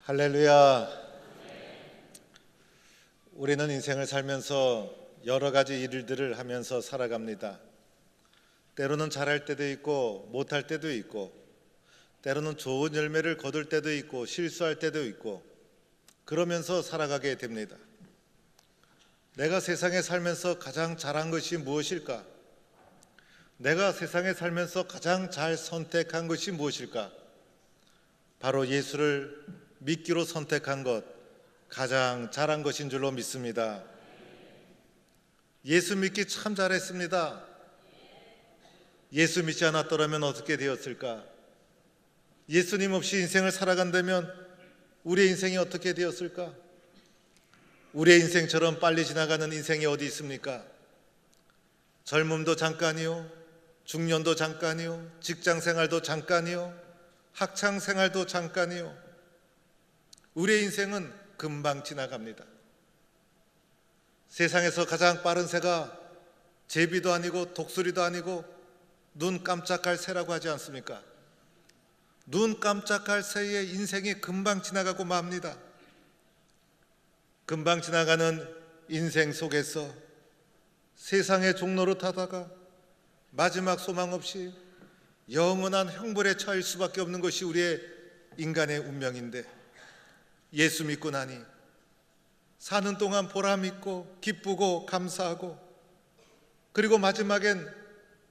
할렐루야. 우리는 인생을 살면서 여러 가지 일들을 하면서 살아갑니다. 때로는 잘할 때도 있고 못할 때도 있고, 때로는 좋은 열매를 거둘 때도 있고 실수할 때도 있고, 그러면서 살아가게 됩니다. 내가 세상에 살면서 가장 잘한 것이 무엇일까? 내가 세상에 살면서 가장 잘 선택한 것이 무엇일까? 바로 예수를 믿기로 선택한 것, 가장 잘한 것인 줄로 믿습니다. 예수 믿기 참 잘했습니다. 예수 믿지 않았더라면 어떻게 되었을까? 예수님 없이 인생을 살아간다면 우리의 인생이 어떻게 되었을까? 우리의 인생처럼 빨리 지나가는 인생이 어디 있습니까? 젊음도 잠깐이요, 중년도 잠깐이요, 직장생활도 잠깐이요, 학창생활도 잠깐이요. 우리의 인생은 금방 지나갑니다. 세상에서 가장 빠른 새가 제비도 아니고 독수리도 아니고 눈 깜짝할 새라고 하지 않습니까? 눈 깜짝할 새의 인생이 금방 지나가고 맙니다. 금방 지나가는 인생 속에서 세상의 종로를 타다가 마지막 소망 없이 영원한 형벌에 처할 수밖에 없는 것이 우리의 인간의 운명인데, 예수 믿고 나니 사는 동안 보람 있고 기쁘고 감사하고, 그리고 마지막엔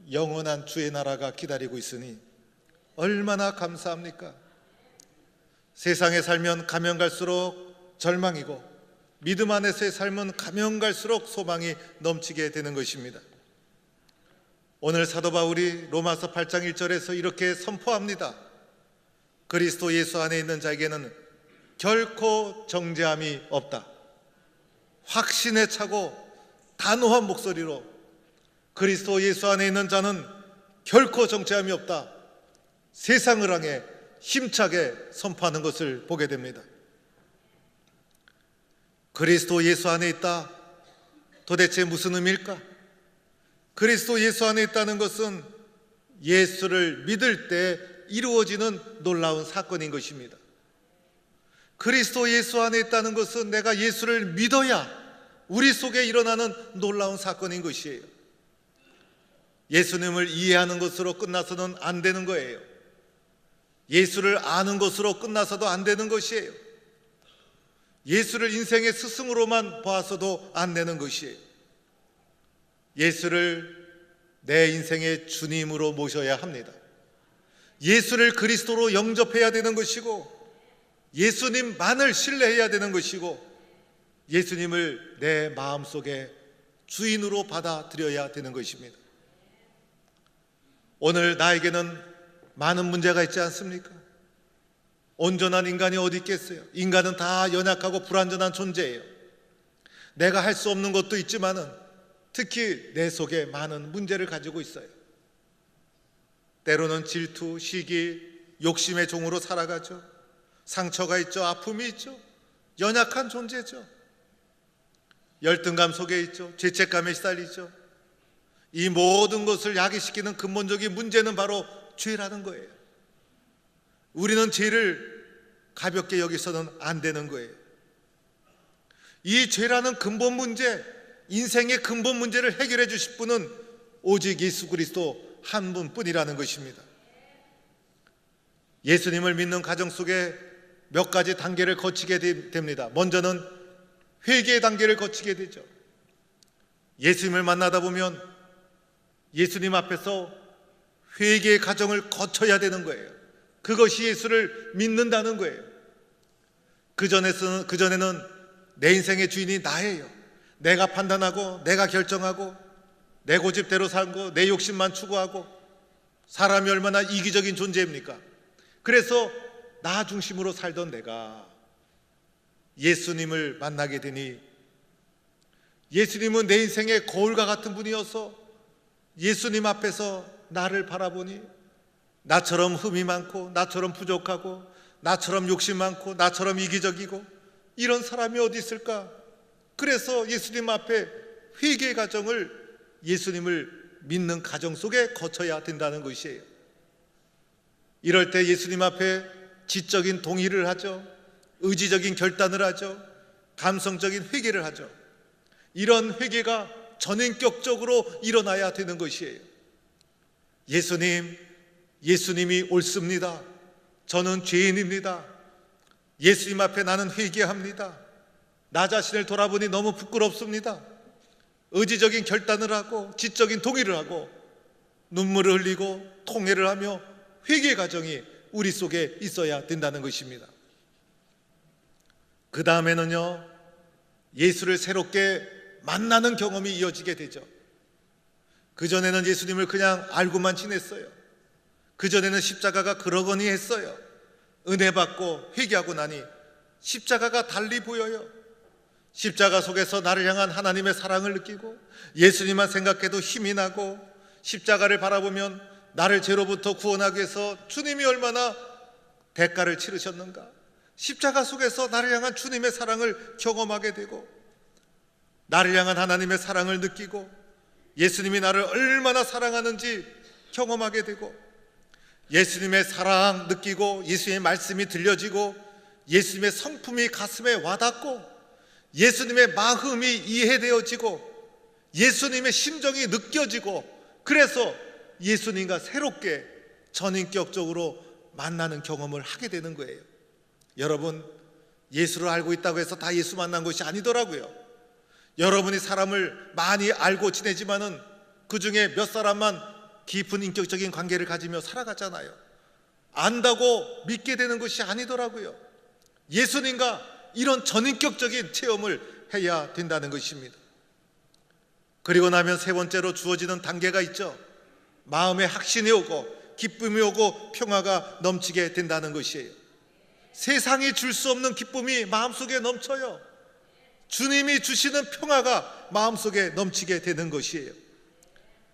영원한 주의 나라가 기다리고 있으니 얼마나 감사합니까? 세상에 살면 가면 갈수록 절망이고, 믿음 안에서의 삶은 가면 갈수록 소망이 넘치게 되는 것입니다. 오늘 사도 바울이 로마서 8장 1절에서 이렇게 선포합니다. 그리스도 예수 안에 있는 자에게는 결코 정죄함이 없다. 확신에 차고 단호한 목소리로 그리스도 예수 안에 있는 자는 결코 정죄함이 없다, 세상을 향해 힘차게 선포하는 것을 보게 됩니다. 그리스도 예수 안에 있다, 도대체 무슨 의미일까? 그리스도 예수 안에 있다는 것은 예수를 믿을 때 이루어지는 놀라운 사건인 것입니다. 그리스도 예수 안에 있다는 것은 내가 예수를 믿어야 우리 속에 일어나는 놀라운 사건인 것이에요. 예수님을 이해하는 것으로 끝나서는 안 되는 거예요. 예수를 아는 것으로 끝나서도 안 되는 것이에요. 예수를 인생의 스승으로만 봐서도 안 되는 것이에요. 예수를 내 인생의 주님으로 모셔야 합니다. 예수를 그리스도로 영접해야 되는 것이고, 예수님만을 신뢰해야 되는 것이고, 예수님을 내 마음속에 주인으로 받아들여야 되는 것입니다. 오늘 나에게는 많은 문제가 있지 않습니까? 온전한 인간이 어디 있겠어요? 인간은 다 연약하고 불완전한 존재예요. 내가 할 수 없는 것도 있지만은 특히 내 속에 많은 문제를 가지고 있어요. 때로는 질투, 시기, 욕심의 종으로 살아가죠. 상처가 있죠. 아픔이 있죠. 연약한 존재죠. 열등감 속에 있죠. 죄책감에 시달리죠. 이 모든 것을 야기시키는 근본적인 문제는 바로 죄라는 거예요. 우리는 죄를 가볍게 여기서는 안 되는 거예요. 이 죄라는 근본 문제, 인생의 근본 문제를 해결해 주실 분은 오직 예수 그리스도 한 분뿐이라는 것입니다. 예수님을 믿는 가정 속에 몇 가지 단계를 거치게 됩니다. 먼저는 회개의 단계를 거치게 되죠. 예수님을 만나다 보면 예수님 앞에서 회개의 과정을 거쳐야 되는 거예요. 그것이 예수를 믿는다는 거예요. 그전에는 내 인생의 주인이 나예요. 내가 판단하고 내가 결정하고 내 고집대로 살고 내 욕심만 추구하고, 사람이 얼마나 이기적인 존재입니까? 그래서 나 중심으로 살던 내가 예수님을 만나게 되니, 예수님은 내 인생의 거울과 같은 분이어서 예수님 앞에서 나를 바라보니 나처럼 흠이 많고 나처럼 부족하고 나처럼 욕심 많고 나처럼 이기적이고 이런 사람이 어디 있을까? 그래서 예수님 앞에 회개의 과정을, 예수님을 믿는 가정 속에 거쳐야 된다는 것이에요. 이럴 때 예수님 앞에 지적인 동의를 하죠. 의지적인 결단을 하죠. 감성적인 회개를 하죠. 이런 회개가 전인격적으로 일어나야 되는 것이에요. 예수님이 옳습니다. 저는 죄인입니다. 예수님 앞에 나는 회개합니다. 나 자신을 돌아보니 너무 부끄럽습니다. 의지적인 결단을 하고 지적인 동의를 하고 눈물을 흘리고 통회를 하며 회개 과정이 우리 속에 있어야 된다는 것입니다. 그 다음에는요, 예수를 새롭게 만나는 경험이 이어지게 되죠. 그전에는 예수님을 그냥 알고만 지냈어요. 그전에는 십자가가 그러거니 했어요. 은혜 받고 회개하고 나니 십자가가 달리 보여요. 십자가 속에서 나를 향한 하나님의 사랑을 느끼고 예수님만 생각해도 힘이 나고 십자가를 바라보면 나를 죄로부터 구원하기 위해서 주님이 얼마나 대가를 치르셨는가, 십자가 속에서 나를 향한 주님의 사랑을 경험하게 되고 나를 향한 하나님의 사랑을 느끼고 예수님이 나를 얼마나 사랑하는지 경험하게 되고 예수님의 사랑 느끼고 예수님의 말씀이 들려지고 예수님의 성품이 가슴에 와닿고 예수님의 마음이 이해되어지고 예수님의 심정이 느껴지고 그래서 예수님과 새롭게 전인격적으로 만나는 경험을 하게 되는 거예요. 여러분, 예수를 알고 있다고 해서 다 예수 만난 것이 아니더라고요. 여러분이 사람을 많이 알고 지내지만은 그 중에 몇 사람만 깊은 인격적인 관계를 가지며 살아가잖아요. 안다고 믿게 되는 것이 아니더라고요. 예수님과 이런 전인격적인 체험을 해야 된다는 것입니다. 그리고 나면 세 번째로 주어지는 단계가 있죠. 마음에 확신이 오고 기쁨이 오고 평화가 넘치게 된다는 것이에요. 세상이 줄 수 없는 기쁨이 마음속에 넘쳐요. 주님이 주시는 평화가 마음속에 넘치게 되는 것이에요.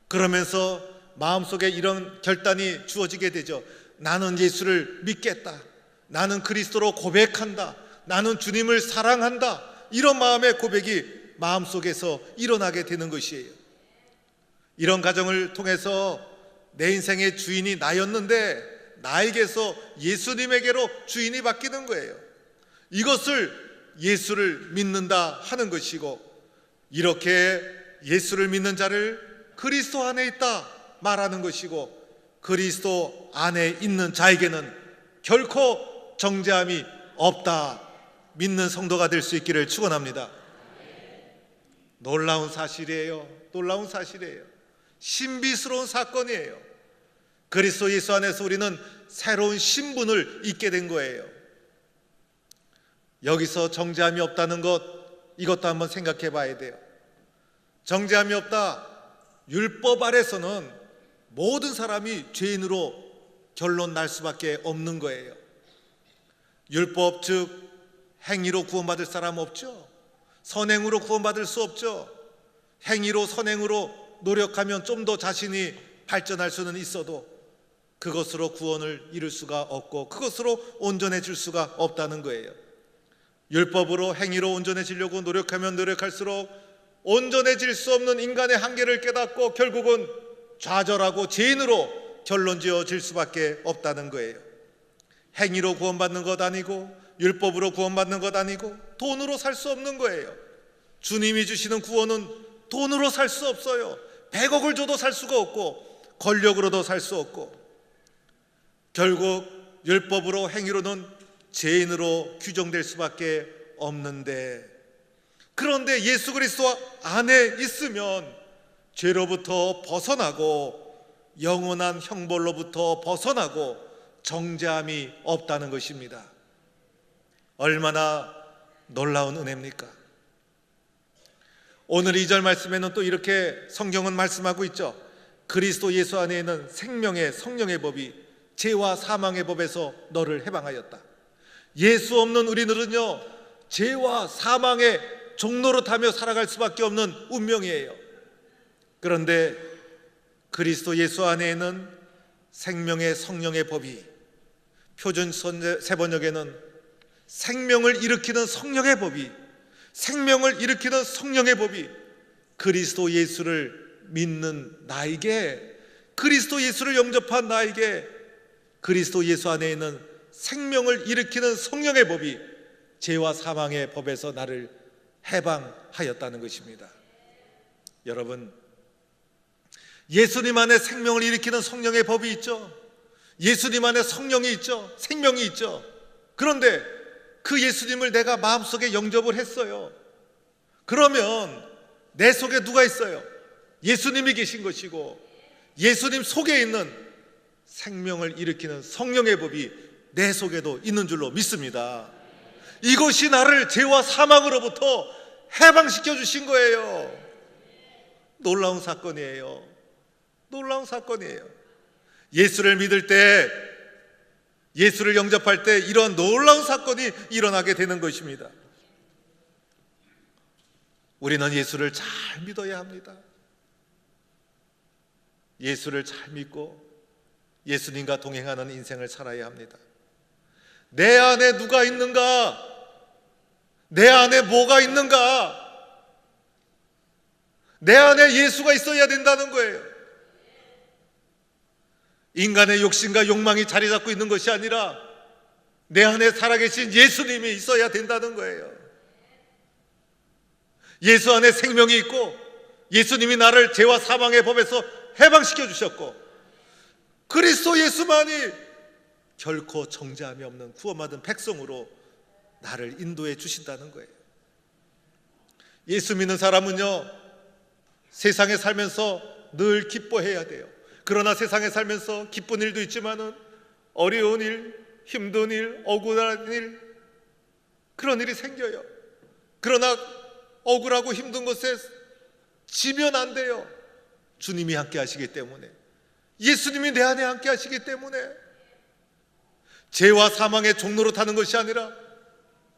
그러면서 마음속에 이런 결단이 주어지게 되죠. 나는 예수를 믿겠다. 나는 그리스도로 고백한다. 나는 주님을 사랑한다. 이런 마음의 고백이 마음속에서 일어나게 되는 것이에요. 이런 과정을 통해서 내 인생의 주인이 나였는데 나에게서 예수님에게로 주인이 바뀌는 거예요. 이것을 예수를 믿는다 하는 것이고, 이렇게 예수를 믿는 자를 그리스도 안에 있다 말하는 것이고, 그리스도 안에 있는 자에게는 결코 정죄함이 없다 믿는 성도가 될 수 있기를 축원합니다. 놀라운 사실이에요. 놀라운 사실이에요. 신비스러운 사건이에요. 그리스도 예수 안에서 우리는 새로운 신분을 잊게 된 거예요. 여기서 정죄함이 없다는 것, 이것도 한번 생각해 봐야 돼요. 정죄함이 없다. 율법 아래서는 모든 사람이 죄인으로 결론 날 수밖에 없는 거예요. 율법 즉 행위로 구원받을 사람 없죠. 선행으로 구원받을 수 없죠. 행위로 선행으로 노력하면 좀 더 자신이 발전할 수는 있어도 그것으로 구원을 이룰 수가 없고 그것으로 온전해질 수가 없다는 거예요. 율법으로 행위로 온전해지려고 노력하면 노력할수록 온전해질 수 없는 인간의 한계를 깨닫고 결국은 좌절하고 죄인으로 결론지어질 수밖에 없다는 거예요. 행위로 구원받는 것 아니고 율법으로 구원받는 것 아니고 돈으로 살 수 없는 거예요. 주님이 주시는 구원은 돈으로 살 수 없어요. 100억을 줘도 살 수가 없고 권력으로도 살 수 없고 결국 율법으로 행위로는 죄인으로 규정될 수밖에 없는데, 그런데 예수 그리스도 안에 있으면 죄로부터 벗어나고 영원한 형벌로부터 벗어나고 정죄함이 없다는 것입니다. 얼마나 놀라운 은혜입니까? 오늘 2절 말씀에는 또 이렇게 성경은 말씀하고 있죠. 그리스도 예수 안에 있는 생명의 성령의 법이 죄와 사망의 법에서 너를 해방하였다. 예수 없는 우리들은요, 죄와 사망의 종로로 타며 살아갈 수밖에 없는 운명이에요. 그런데 그리스도 예수 안에 있는 생명의 성령의 법이, 표준 세번역에는 생명을 일으키는 성령의 법이, 생명을 일으키는 성령의 법이 그리스도 예수를 믿는 나에게, 그리스도 예수를 영접한 나에게 그리스도 예수 안에 있는 생명을 일으키는 성령의 법이 죄와 사망의 법에서 나를 해방하였다는 것입니다. 여러분, 예수님 안에 생명을 일으키는 성령의 법이 있죠. 예수님 안에 성령이 있죠. 생명이 있죠. 그런데 그 예수님을 내가 마음속에 영접을 했어요. 그러면 내 속에 누가 있어요? 예수님이 계신 것이고, 예수님 속에 있는 생명을 일으키는 성령의 법이 내 속에도 있는 줄로 믿습니다. 이것이 나를 죄와 사망으로부터 해방시켜 주신 거예요. 놀라운 사건이에요. 놀라운 사건이에요. 예수를 믿을 때, 예수를 영접할 때 이러한 놀라운 사건이 일어나게 되는 것입니다. 우리는 예수를 잘 믿어야 합니다. 예수를 잘 믿고 예수님과 동행하는 인생을 살아야 합니다. 내 안에 누가 있는가? 내 안에 뭐가 있는가? 내 안에 예수가 있어야 된다는 거예요. 인간의 욕심과 욕망이 자리 잡고 있는 것이 아니라 내 안에 살아계신 예수님이 있어야 된다는 거예요. 예수 안에 생명이 있고 예수님이 나를 죄와 사망의 법에서 해방시켜 주셨고, 그리스도 예수만이 결코 정죄함이 없는 구원받은 백성으로 나를 인도해 주신다는 거예요. 예수 믿는 사람은요, 세상에 살면서 늘 기뻐해야 돼요. 그러나 세상에 살면서 기쁜 일도 있지만은 어려운 일, 힘든 일, 억울한 일, 그런 일이 생겨요. 그러나 억울하고 힘든 것에 지면 안 돼요. 주님이 함께 하시기 때문에, 예수님이 내 안에 함께 하시기 때문에, 죄와 사망의 종로로 타는 것이 아니라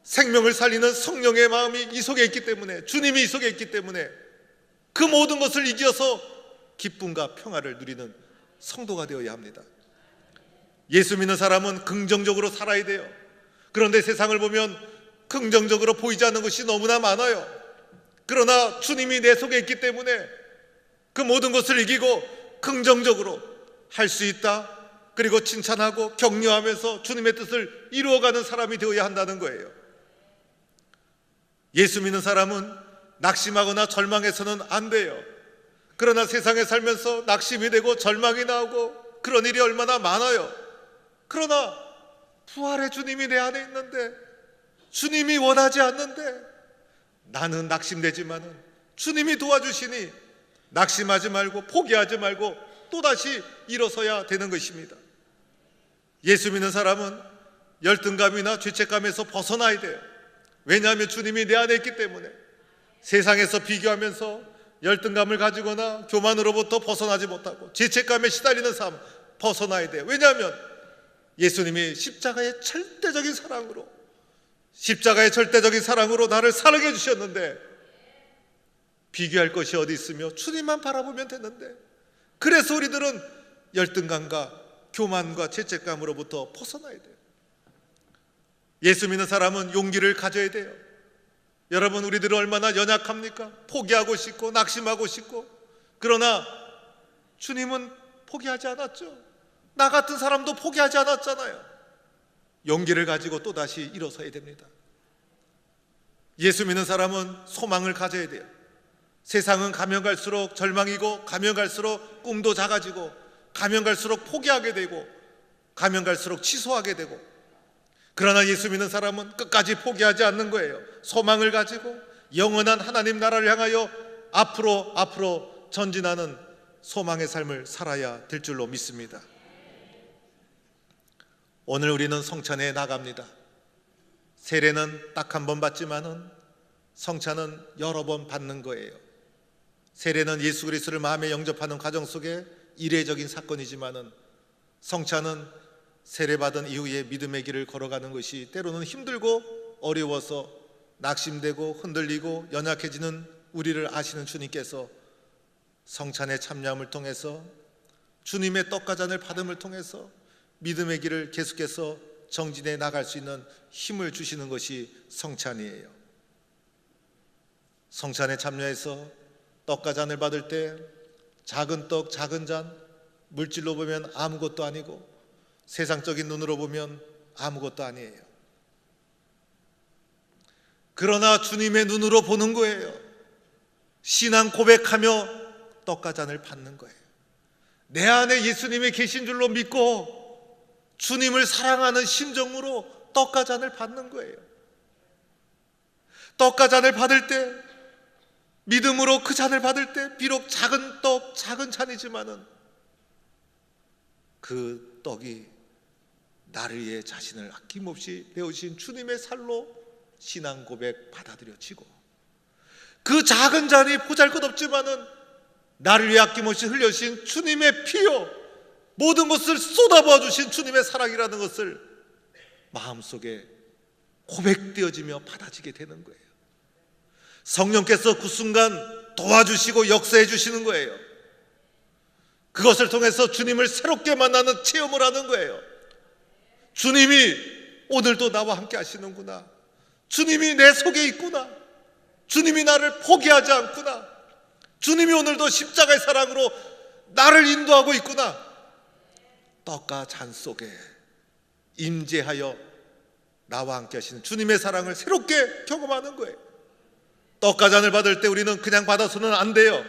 생명을 살리는 성령의 마음이 이 속에 있기 때문에, 주님이 이 속에 있기 때문에 그 모든 것을 이겨서 기쁨과 평화를 누리는 성도가 되어야 합니다. 예수 믿는 사람은 긍정적으로 살아야 돼요. 그런데 세상을 보면 긍정적으로 보이지 않는 것이 너무나 많아요. 그러나 주님이 내 속에 있기 때문에 그 모든 것을 이기고 긍정적으로 할 수 있다. 그리고 칭찬하고 격려하면서 주님의 뜻을 이루어가는 사람이 되어야 한다는 거예요. 예수 믿는 사람은 낙심하거나 절망해서는 안 돼요. 그러나 세상에 살면서 낙심이 되고 절망이 나오고 그런 일이 얼마나 많아요. 그러나 부활의 주님이 내 안에 있는데, 주님이 원하지 않는데 나는 낙심되지만은 주님이 도와주시니 낙심하지 말고 포기하지 말고 또다시 일어서야 되는 것입니다. 예수 믿는 사람은 열등감이나 죄책감에서 벗어나야 돼요. 왜냐하면 주님이 내 안에 있기 때문에. 세상에서 비교하면서 열등감을 가지거나 교만으로부터 벗어나지 못하고 죄책감에 시달리는 삶 벗어나야 돼요. 왜냐하면 예수님이 십자가의 절대적인 사랑으로 나를 사랑해 주셨는데, 비교할 것이 어디 있으며 주님만 바라보면 되는데, 그래서 우리들은 열등감과 교만과 죄책감으로부터 벗어나야 돼요. 예수 믿는 사람은 용기를 가져야 돼요. 여러분, 우리들은 얼마나 연약합니까? 포기하고 싶고 낙심하고 싶고. 그러나 주님은 포기하지 않았죠. 나 같은 사람도 포기하지 않았잖아요. 용기를 가지고 또다시 일어서야 됩니다. 예수 믿는 사람은 소망을 가져야 돼요. 세상은 가면 갈수록 절망이고, 가면 갈수록 꿈도 작아지고, 가면 갈수록 포기하게 되고, 가면 갈수록 취소하게 되고, 그러나 예수 믿는 사람은 끝까지 포기하지 않는 거예요. 소망을 가지고 영원한 하나님 나라를 향하여 앞으로 전진하는 소망의 삶을 살아야 될 줄로 믿습니다. 오늘 우리는 성찬에 나갑니다. 세례는 딱 한 번 받지만은 성찬은 여러 번 받는 거예요. 세례는 예수 그리스도를 마음에 영접하는 과정 속에 이례적인 사건이지만은 성찬은 세례받은 이후에 믿음의 길을 걸어가는 것이 때로는 힘들고 어려워서 낙심되고 흔들리고 연약해지는 우리를 아시는 주님께서 성찬의 참여함을 통해서, 주님의 떡과 잔을 받음을 통해서 믿음의 길을 계속해서 정진해 나갈 수 있는 힘을 주시는 것이 성찬이에요. 성찬에 참여해서 떡과 잔을 받을 때 작은 떡, 작은 잔, 물질로 보면 아무것도 아니고 세상적인 눈으로 보면 아무것도 아니에요. 그러나 주님의 눈으로 보는 거예요. 신앙 고백하며 떡과 잔을 받는 거예요. 내 안에 예수님이 계신 줄로 믿고 주님을 사랑하는 심정으로 떡과 잔을 받는 거예요. 떡과 잔을 받을 때, 믿음으로 그 잔을 받을 때 비록 작은 떡, 작은 잔이지만은 그 떡이 나를 위해 자신을 아낌없이 내어주신 주님의 살로 신앙 고백 받아들여지고, 그 작은 잔이 보잘것없지만은 나를 위해 아낌없이 흘려주신 주님의 피요, 모든 것을 쏟아부어 주신 주님의 사랑이라는 것을 마음속에 고백되어지며 받아지게 되는 거예요. 성령께서 그 순간 도와주시고 역사해 주시는 거예요. 그것을 통해서 주님을 새롭게 만나는 체험을 하는 거예요. 주님이 오늘도 나와 함께 하시는구나. 주님이 내 속에 있구나. 주님이 나를 포기하지 않구나. 주님이 오늘도 십자가의 사랑으로 나를 인도하고 있구나. 떡과 잔 속에 임재하여 나와 함께 하시는 주님의 사랑을 새롭게 경험하는 거예요. 떡과 잔을 받을 때 우리는 그냥 받아서는 안 돼요.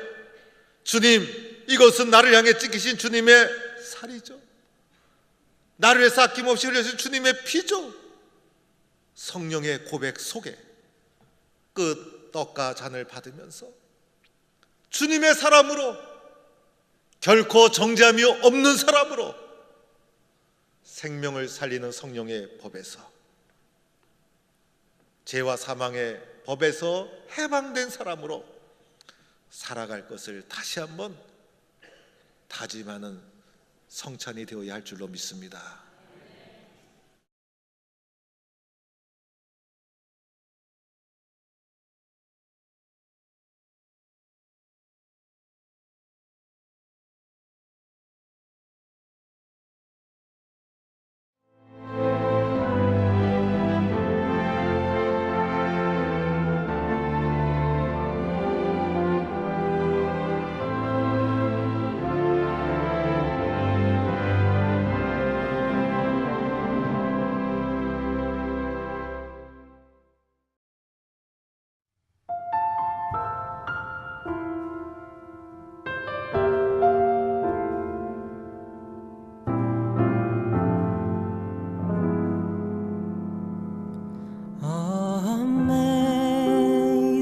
주님, 이것은 나를 향해 찍히신 주님의 살이죠. 나를 위해서 아낌없이 흘려주신 주님의 피죠. 성령의 고백 속에 그 떡과 잔을 받으면서 주님의 사람으로, 결코 정죄함이 없는 사람으로, 생명을 살리는 성령의 법에서, 죄와 사망의 법에서 해방된 사람으로 살아갈 것을 다시 한번 다짐하는 성찬이 되어야 할 줄로 믿습니다.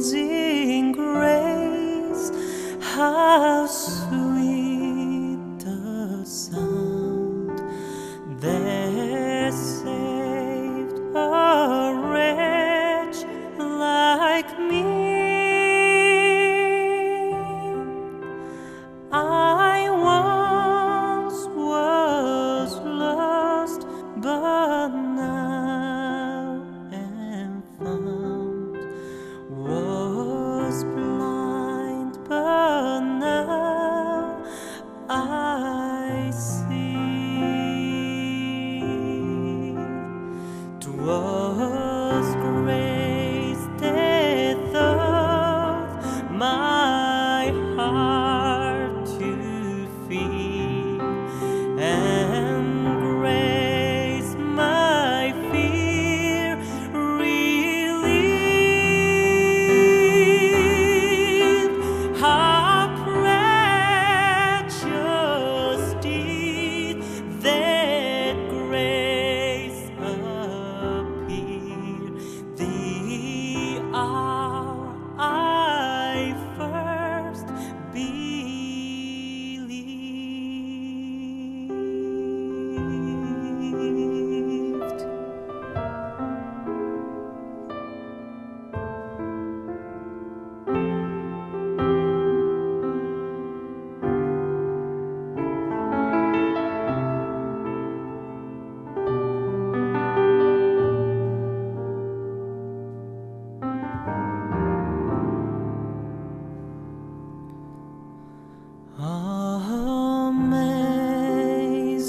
Amazing grace, how sweet the sound that saved a wretch like me. I once was lost, but now am found. Was blind, but now I see. 'Twas grace that taught my heart to fear, and grace my fear relieved. How precious did that grace appear, the hour I first believed.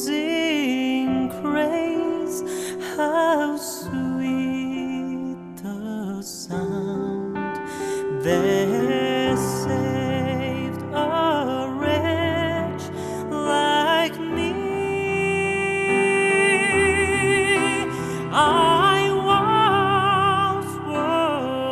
Amazing grace, how sweet the sound that saved a wretch like me. I once was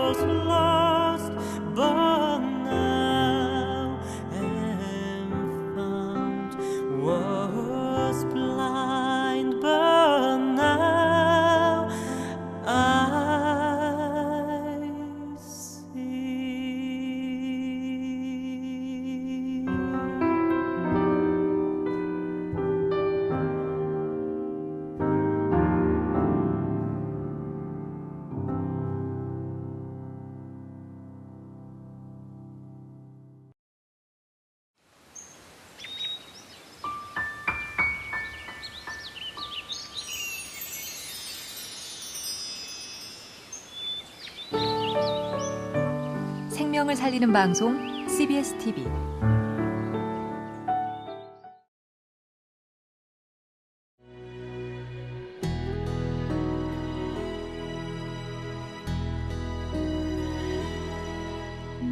생명을 살리는 방송 CBS TV.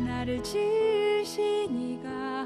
나를 지으신 이가